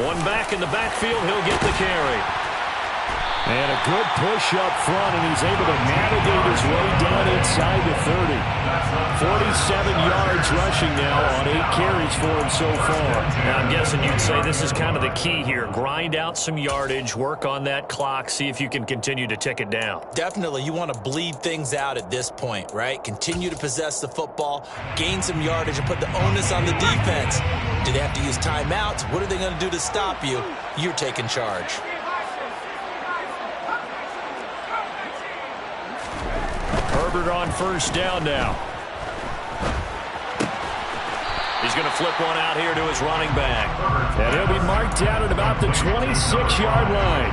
One back in the backfield, he'll get the carry. And a good push up front, and he's able to navigate his way down inside the 30. 47 yards rushing now on 8 carries for him so far. Now, I'm guessing you'd say this is kind of the key here. Grind out some yardage, work on that clock, see if you can continue to tick it down. Definitely, you want to bleed things out at this point, right? Continue to possess the football, gain some yardage, and put the onus on the defense. Do they have to use timeouts? What are they going to do to stop you? You're taking charge. Herbert on 1st down now. He's going to flip one out here to his running back. And he'll be marked down at about the 26-yard line.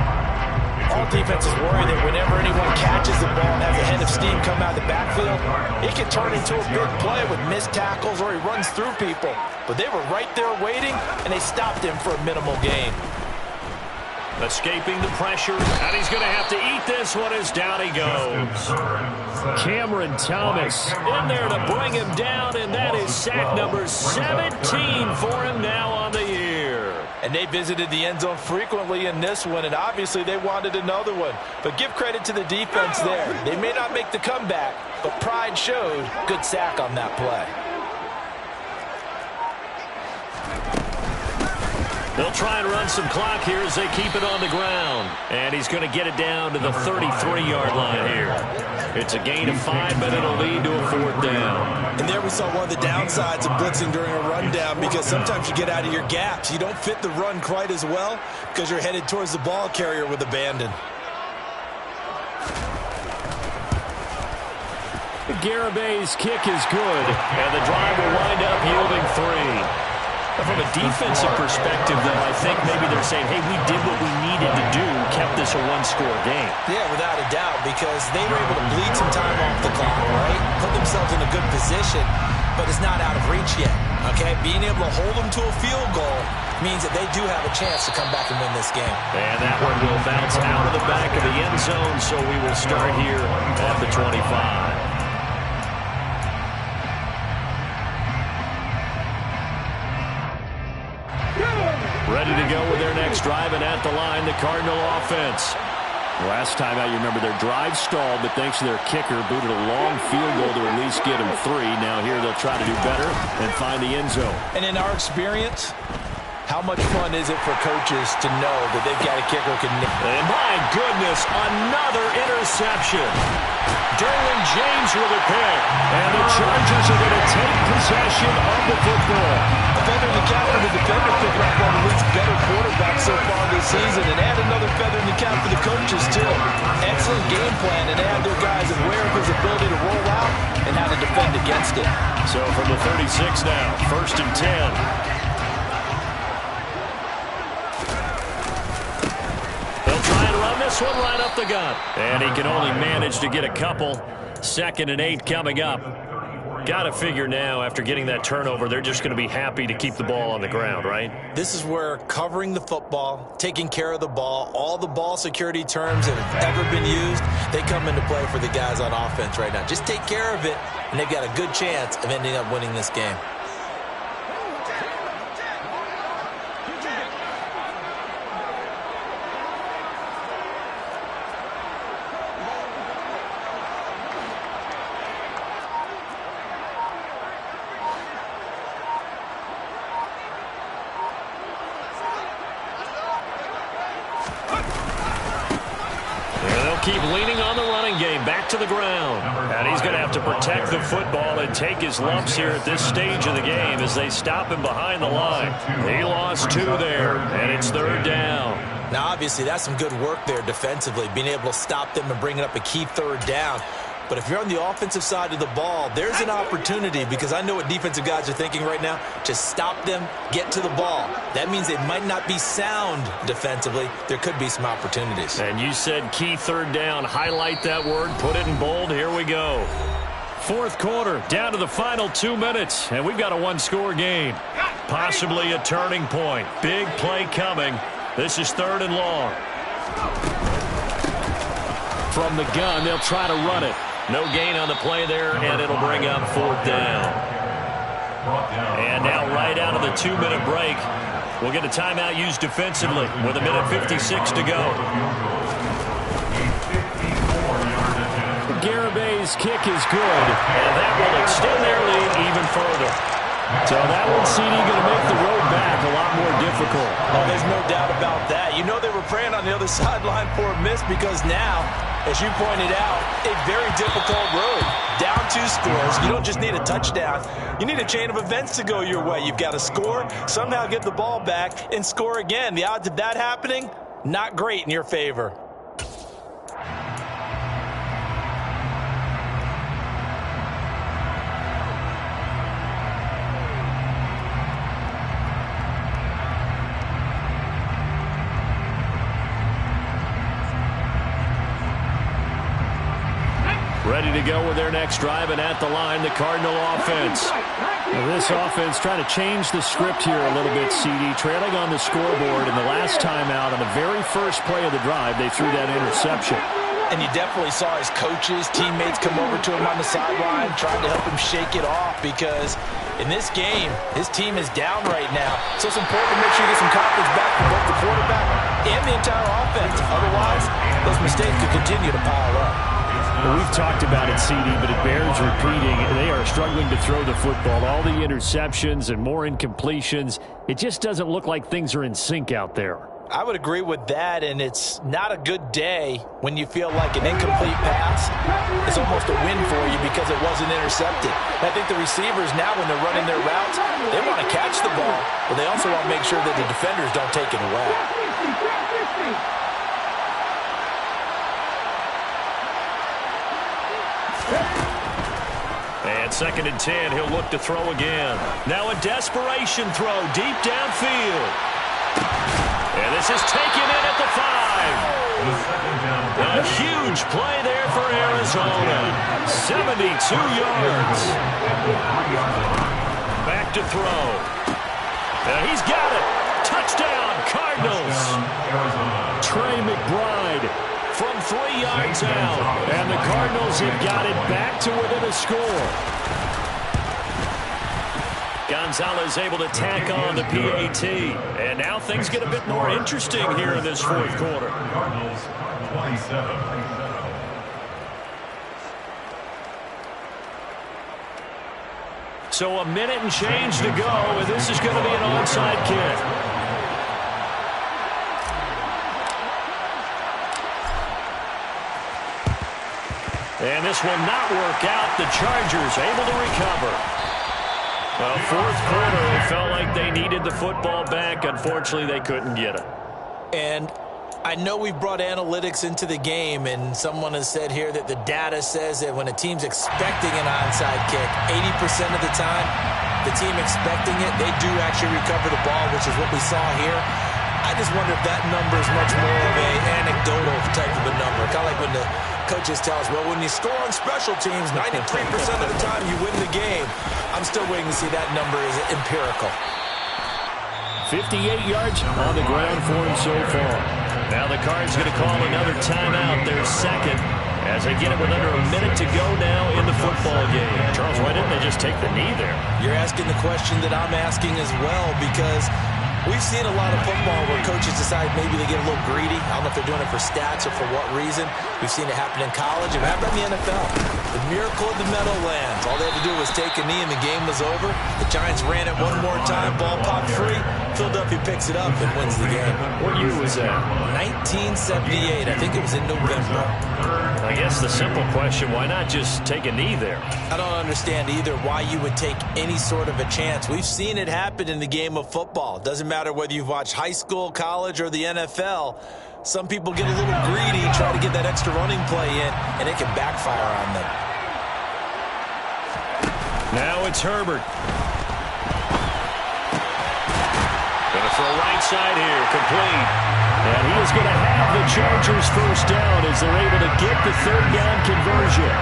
All defenses worry that whenever anyone catches the ball and has a head of steam come out of the backfield, it can turn into a big play with missed tackles or he runs through people. But they were right there waiting, and they stopped him for a minimal gain. Escaping the pressure, and he's going to have to eat this one as down he goes. Cameron Thomas in there to bring him down, and that is sack number 17 for him now on the year. And they visited the end zone frequently in this one, and obviously they wanted another one. But give credit to the defense there. They may not make the comeback, but pride showed. Good sack on that play. They'll try and run some clock here as they keep it on the ground. And he's going to get it down to the 33-yard line here. It's a gain of 5, but it'll lead to a 4th down. And there we saw one of the downsides of blitzing during a rundown, because sometimes you get out of your gaps. You don't fit the run quite as well because you're headed towards the ball carrier with abandon. Garabay's kick is good. And the drive will wind up yielding 3. From a defensive perspective, though, I think maybe they're saying, hey, we did what we needed to do, kept this a one-score game. Yeah, without a doubt, because they were able to bleed some time off the clock, right? Put themselves in a good position, but it's not out of reach yet, okay? Being able to hold them to a field goal means that they do have a chance to come back and win this game. And that one will bounce out of the back of the end zone, so we will start here at the 25. Ready to go with their next drive, and at the line, the Cardinal offense. Last time out, you remember their drive stalled, but thanks to their kicker, booted a long field goal to at least get them 3. Now here they'll try to do better and find the end zone. And in our experience, how much fun is it for coaches to know that they've got a kicker who can... And my goodness, another interception. Derwin James with a pick. And the Chargers are going to take possession of the football. A feather in the cap for the defender picking up one of the league's better quarterbacks so far this season. And add another feather in the cap for the coaches, too. Excellent game plan, and they had their guys aware of his ability to roll out and how to defend against it. So from the 36 now, 1st and 10. This one right up the gut. And he can only manage to get a couple. 2nd and 8 coming up. Got to figure now, after getting that turnover, they're just going to be happy to keep the ball on the ground, right? This is where covering the football, taking care of the ball, all the ball security terms that have ever been used, they come into play for the guys on offense right now. Just take care of it, and they've got a good chance of ending up winning this game. Keep leaning on the running game, back to the ground. And he's going to have to protect the football and take his lumps here at this stage of the game as they stop him behind the line. He lost 2 there, and it's 3rd down. Now, obviously, that's some good work there defensively, being able to stop them and bring it up a key 3rd down. But if you're on the offensive side of the ball, there's an opportunity, because I know what defensive guys are thinking right now. Just stop them, get to the ball. That means they might not be sound defensively. There could be some opportunities. And you said key third down. Highlight that word, put it in bold. Here we go. Fourth quarter, down to the final 2 minutes, and we've got a one-score game. Possibly a turning point. Big play coming. This is 3rd and long. From the gun, they'll try to run it. No gain on the play there, and it'll bring up 4th down. And now right out of the 2-minute break, we'll get a timeout used defensively with 1:56 to go. Garabay's kick is good. And that will extend their lead even further. So that one, CD, going to make the road back a lot more difficult. Oh, there's no doubt about that. You know they were praying on the other sideline for a miss, because now, as you pointed out, a very difficult road. Down 2 scores. You don't just need a touchdown. You need a chain of events to go your way. You've got to score, somehow get the ball back, and score again. The odds of that happening, not great in your favor. Ready to go with their next drive, and at the line, the Cardinal offense. Now this offense trying to change the script here a little bit, CD. Trailing on the scoreboard, and the last time out on the very first play of the drive, they threw that interception. And you definitely saw his coaches, teammates come over to him on the sideline, trying to help him shake it off, because in this game, his team is down right now. So it's important to make sure you get some confidence back from both the quarterback and the entire offense. Otherwise, those mistakes could continue to pile up. Well, we've talked about it, CD, but it bears repeating. They are struggling to throw the football. All the interceptions and more incompletions. It just doesn't look like things are in sync out there. I would agree with that, and it's not a good day when you feel like an incomplete pass is almost a win for you because it wasn't intercepted. And I think the receivers now, when they're running their routes, they want to catch the ball, but they also want to make sure that the defenders don't take it away. And 2nd and 10, he'll look to throw again. Now a desperation throw deep downfield. And this is taken in at the 5. A huge play there for Arizona. 72 yards. Back to throw. He's got it. Touchdown, Cardinals. Trey McBride from 3 yards out. And the Cardinals have got it back to within a score. Gonzalez able to tack on the PAT. And now things get a bit more interesting here in this 4th quarter. Cardinals 27. So a minute and change to go, and this is going to be an onside kick. And this will not work out. The Chargers able to recover. Well, 4th quarter, it felt like they needed the football back. Unfortunately, they couldn't get it. And I know we've brought analytics into the game, and someone has said here that the data says that when a team's expecting an onside kick, 80% of the time, the team expecting it, they do actually recover the ball, which is what we saw here. I just wonder if that number is much more of an anecdotal type of a number. Kind of like when the coaches tell us, well, when you score on special teams, 93% of the time you win the game. I'm still waiting to see that number is empirical. 58 yards on the ground for him so far. Now the Cards going to call another timeout, their 2nd, as they get it with under a minute to go now in the football game. Charles, why didn't they just take the knee there? You're asking the question that I'm asking as well, because we've seen a lot of football where coaches decide maybe they get a little greedy. I don't know if they're doing it for stats or for what reason. We've seen it happen in college. It happened in the NFL. The miracle of the Meadowlands. All they had to do was take a knee and the game was over. The Giants ran it one more time. Ball popped free. Philadelphia picks it up and wins the game. What year was that? 1978. I think it was in November. I guess the simple question, why not just take a knee there? I don't understand either why you would take any sort of a chance. We've seen it happen in the game of football. Doesn't matter whether you've watched high school, college, or the NFL. Some people get a little greedy, try to get that extra running play in, and it can backfire on them. Now it's Herbert. Going to throw right side here, complete. And he is going to have the Chargers first down as they're able to get the third down conversion.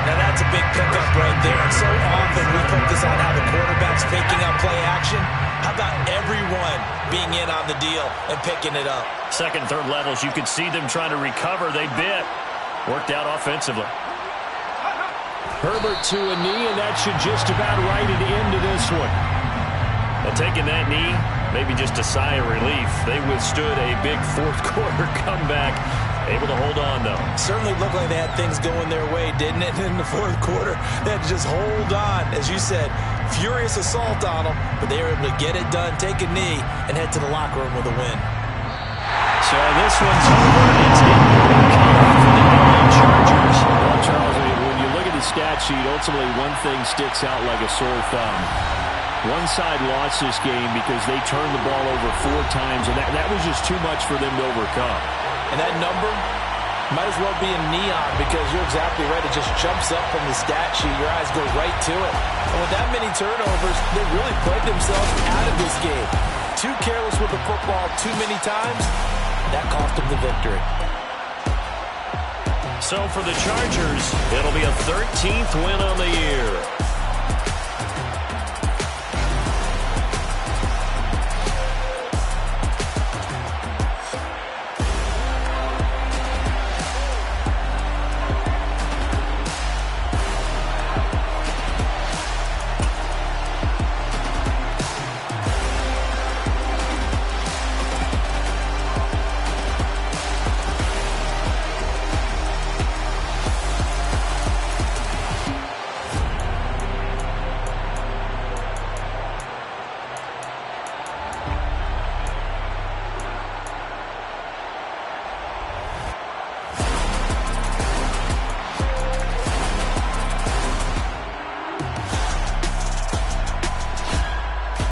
Now that's a big pickup right there. And so often we focus on how the quarterback's picking up play action. How about everyone being in on the deal and picking it up? Second, third levels, you could see them trying to recover. They bit. Worked out offensively. Herbert to a knee, and that should just about write it into this one. Well, taking that knee, maybe just a sigh of relief. They withstood a big fourth quarter comeback. Able to hold on, though. Certainly looked like they had things going their way, didn't it? In the fourth quarter, they had to just hold on. As you said, furious assault on them, but they were able to get it done, take a knee, and head to the locker room with a win. So this one's over, and it's in for the LA Chargers. Well, Charles, when you look at the stat sheet, ultimately one thing sticks out like a sore thumb. One side lost this game because they turned the ball over 4 times, and that was just too much for them to overcome. And that number might as well be in neon because you're exactly right. It just jumps up from the stat sheet. Your eyes go right to it. And with that many turnovers, they really played themselves out of this game. Too careless with the football too many times. That cost them the victory. So for the Chargers, it'll be a 13th win on the year.